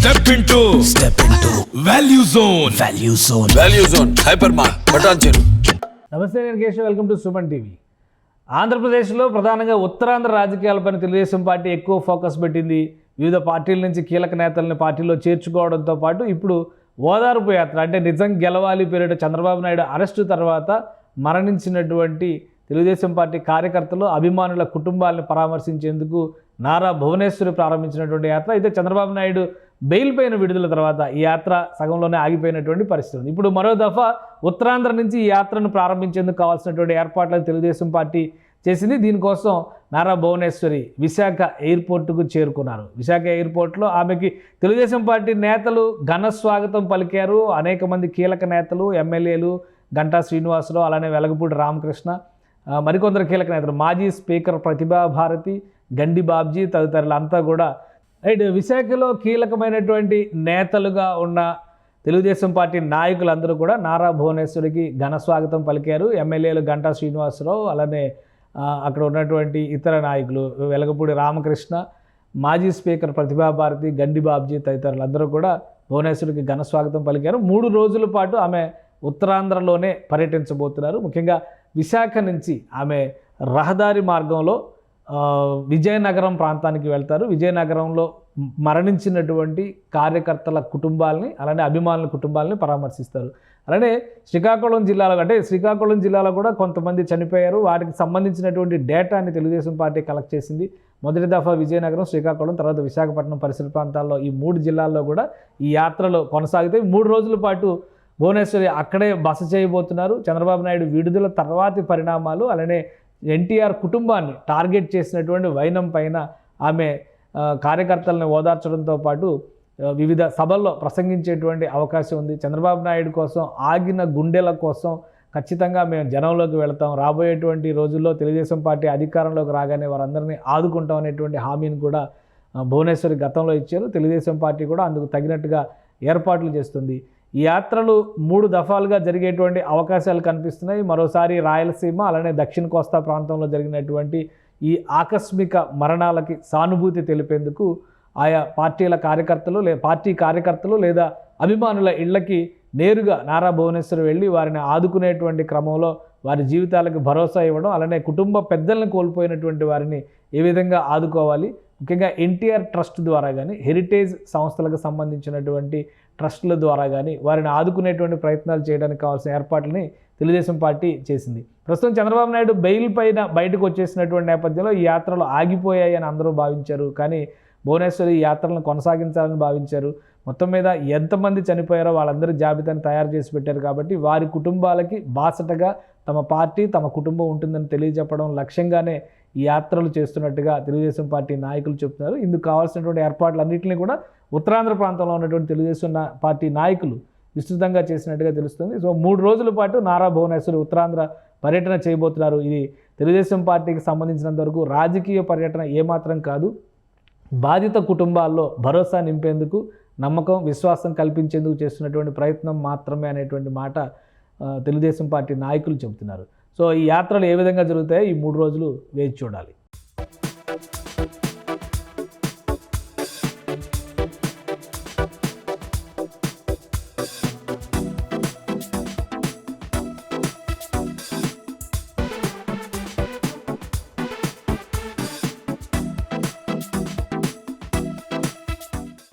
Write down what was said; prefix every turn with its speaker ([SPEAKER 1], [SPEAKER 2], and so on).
[SPEAKER 1] Step into Value Zone. Value Zone. Hypermart. Patancheru.
[SPEAKER 2] నమస్తే, నేను Keshav. Welcome to Suman TV. ఆంధ్రప్రదేశ్లో ప్రధానంగా ఉత్తరాంధ్ర రాజకీయాలపైన తెలుగుదేశం పార్టీ ఎక్కువ ఫోకస్ పెట్టింది. వివిధ పార్టీల నుంచి కీలక నేతలను పార్టీలో చేర్చుకోవడంతో పాటు ఇప్పుడు ఓదార్పు యాత్ర, అంటే నిజం గెలవాలి పేరిట చంద్రబాబు నాయుడు అరెస్టు తర్వాత మరణించినటువంటి తెలుగుదేశం పార్టీ కార్యకర్తలు, అభిమానుల కుటుంబాలను పరామర్శించేందుకు నారా భువనేశ్వరి ప్రారంభించినటువంటి యాత్ర. అయితే చంద్రబాబు నాయుడు బెయిల్ పైన విడుదల తర్వాత ఈ యాత్ర సగంలోనే ఆగిపోయినటువంటి పరిస్థితి ఉంది. ఇప్పుడు మరో దఫా ఉత్తరాంధ్ర నుంచి ఈ యాత్రను ప్రారంభించేందుకు కావాల్సినటువంటి ఏర్పాట్లను తెలుగుదేశం పార్టీ చేసింది. దీనికోసం నారా భువనేశ్వరి విశాఖ ఎయిర్పోర్టుకు చేరుకున్నారు. విశాఖ ఎయిర్పోర్ట్లో ఆమెకి తెలుగుదేశం పార్టీ నేతలు ఘన స్వాగతం పలికారు. అనేక మంది కీలక నేతలు, ఎమ్మెల్యేలు, గంటా శ్రీనివాసరావు, అలానే వెలగపూడి రామకృష్ణ, మరికొందరు కీలక నేతలు, మాజీ స్పీకర్ ప్రతిభా భారతి, గండి బాబ్జీ తదితరులంతా కూడా విశాఖలో కీలకమైనటువంటి నేతలుగా ఉన్న తెలుగుదేశం పార్టీ నాయకులందరూ కూడా నారా భువనేశ్వరికి ఘన స్వాగతం పలికారు. ఎమ్మెల్యేలు గంటా శ్రీనివాసరావు, అలానే అక్కడ ఉన్నటువంటి ఇతర నాయకులు వెలగపూడి రామకృష్ణ, మాజీ స్పీకర్ ప్రతిభా భారతి, గండి బాబ్జీ తదితరులందరూ కూడా భువనేశ్వరికి ఘన స్వాగతం పలికారు. 3 రోజుల పాటు ఆమె ఉత్తరాంధ్రలోనే పర్యటించబోతున్నారు. ముఖ్యంగా విశాఖ నుంచి ఆమె రహదారి మార్గంలో విజయనగరం ప్రాంతానికి వెళ్తారు. విజయనగరంలో మరణించినటువంటి కార్యకర్తల కుటుంబాలని, అలానే అభిమానుల కుటుంబాలని పరామర్శిస్తారు. అలానే శ్రీకాకుళం జిల్లాలో కూడా కొంతమంది చనిపోయారు. వాటికి సంబంధించినటువంటి డేటాని తెలుగుదేశం పార్టీ కలెక్ట్ చేసింది. మొదటి దఫా విజయనగరం, శ్రీకాకుళం, తర్వాత విశాఖపట్నం పరిసర ప్రాంతాల్లో, ఈ 3 జిల్లాల్లో కూడా ఈ యాత్రలు కొనసాగుతాయి. 3 రోజుల పాటు భువనేశ్వరి అక్కడే బస చేయబోతున్నారు. చంద్రబాబు నాయుడు విడుదల తర్వాతి పరిణామాలు, అలానే ఎన్టీఆర్ కుటుంబాన్ని టార్గెట్ చేసినటువంటి వైనం పైన ఆమె కార్యకర్తలను ఓదార్చడంతో పాటు వివిధ సభల్లో ప్రసంగించేటువంటి అవకాశం ఉంది. చంద్రబాబు నాయుడు కోసం, ఆగిన గుండెల కోసం ఖచ్చితంగా మేము జనంలోకి వెళతాం, రాబోయేటువంటి రోజుల్లో తెలుగుదేశం పార్టీ అధికారంలోకి రాగానే వారందరినీ ఆదుకుంటాం అనేటువంటి హామీని కూడా భువనేశ్వరి గతంలో ఇచ్చారు. తెలుగుదేశం పార్టీ కూడా అందుకు తగినట్టుగా ఏర్పాట్లు చేస్తుంది. ఈ యాత్రలు 3 దఫాలుగా జరిగేటువంటి అవకాశాలు కనిపిస్తున్నాయి. మరోసారి రాయలసీమ, అలానే దక్షిణ కోస్తా ప్రాంతంలో జరిగినటువంటి ఈ ఆకస్మిక మరణాలకి సానుభూతి తెలిపేందుకు ఆయా పార్టీ కార్యకర్తలు లేదా అభిమానుల ఇళ్లకి నేరుగా నారా భువనేశ్వరి వెళ్ళి వారిని ఆదుకునేటువంటి క్రమంలో వారి జీవితాలకు భరోసా ఇవ్వడం, అలానే కుటుంబ పెద్దలను కోల్పోయినటువంటి వారిని ఏ విధంగా ఆదుకోవాలి, ముఖ్యంగా ఎన్టీఆర్ ట్రస్ట్ ద్వారా కానీ, హెరిటేజ్ సంస్థలకు సంబంధించినటువంటి ట్రస్టుల ద్వారా కానీ వారిని ఆదుకునేటువంటి ప్రయత్నాలు చేయడానికి కావాల్సిన ఏర్పాట్లని తెలుగుదేశం పార్టీ చేసింది. ప్రస్తుతం చంద్రబాబు నాయుడు బెయిల్ పైన బయటకు వచ్చేసినటువంటి నేపథ్యంలో ఈ యాత్రలు ఆగిపోయాయి అని అందరూ భావించారు. కానీ భువనేశ్వరి ఈ యాత్రలను కొనసాగించాలని భావించారు. మొత్తం మీద ఎంతమంది చనిపోయారో వాళ్ళందరి జాబితాను తయారు చేసి పెట్టారు. కాబట్టి వారి కుటుంబాలకి బాసటగా తమ పార్టీ, తమ కుటుంబం ఉంటుందని తెలియజెప్పడం లక్ష్యంగానే ఈ యాత్రలు చేస్తున్నట్టుగా తెలుగుదేశం పార్టీ నాయకులు చెప్తున్నారు. ఇందుకు కావాల్సినటువంటి ఏర్పాట్లన్నింటినీ కూడా ఉత్తరాంధ్ర ప్రాంతంలో ఉన్నటువంటి తెలుగుదేశం పార్టీ నాయకులు విస్తృతంగా చేసినట్టుగా తెలుస్తుంది. సో 3 రోజుల పాటు నారా భువనేశ్వరి ఉత్తరాంధ్ర పర్యటన చేయబోతున్నారు. ఇది తెలుగుదేశం పార్టీకి సంబంధించినంత వరకు రాజకీయ పర్యటన ఏమాత్రం కాదు. బాధిత కుటుంబాల్లో భరోసా నింపేందుకు, నమ్మకం, విశ్వాసం కల్పించేందుకు చేస్తున్నటువంటి ప్రయత్నం మాత్రమే అనేటువంటి మాట తెలుగుదేశం పార్టీ నాయకులు చెబుతున్నారు. సో ఈ యాత్రలు ఏ విధంగా జరుగుతాయో ఈ 3 రోజులు వేచి చూడాలి.